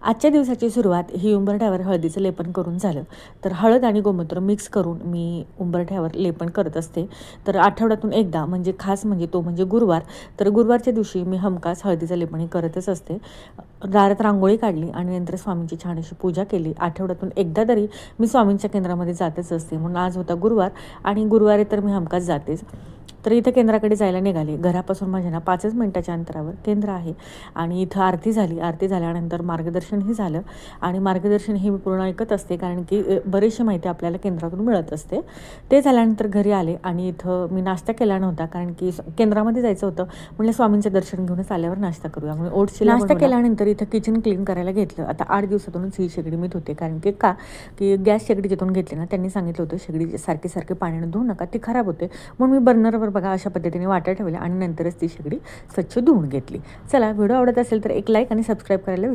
आजच्या दिवसाची सुरुवात ही उंबरठ्यावर हळदीचं लेपन करून झालं. तर हळद आणि गोमूत्र मिक्स करून मी उंबरठ्यावर लेपन करत असते. तर आठवड्यातून एकदा म्हणजे खास म्हणजे तो म्हणजे गुरुवार. तर गुरुवारच्या दिवशी मी हमखास हळदीचं लेपन हे करतच असते. दारात रांगोळी काढली आणि नंतर स्वामींची छान अशी पूजा केली. आठवड्यातून एकदा तरी मी स्वामींच्या केंद्रामध्ये जातच असते. म्हणून आज होता गुरुवार आणि गुरुवारी तर मी हमखास जातेच. तर इथं केंद्राकडे जायला निघाले. घरापासून माझ्या ना 5च मिनिटाच्या अंतरावर केंद्र आहे आणि इथं आरती झाली. आरती झाल्यानंतर मार्गदर्शनही झालं आणि मार्गदर्शन हे मी पूर्ण ऐकत असते कारण की बरीचशी माहिती आपल्याला केंद्रातून मिळत असते. ते झाल्यानंतर घरी आले आणि इथं मी नाश्ता केला नव्हता कारण की केंद्रामध्ये जायचं होतं. म्हटलं स्वामींचं दर्शन घेऊनच आल्यावर नाश्ता करूया. म्हणून ओट्स नाश्ता केल्यानंतर इथं किचन क्लीन करायला घेतलं. आता 8 दिवसातूनच ही शेगडी मी धुते कारण की गॅस शेगडी जिथून घेतली ना त्यांनी सांगितलं होतं शेगडी सारखी पाण्याने धुवू नका, ती खराब होते. म्हणून मी बर्नरवर बघा अशा पद्धतीने वाट्या ठेवल्या आणि नंतरच ती शेगडी स्वच्छ धुवून घेतली. चला, व्हिडिओ आवडत असेल तर एक लाईक आणि सबस्क्राईब करायला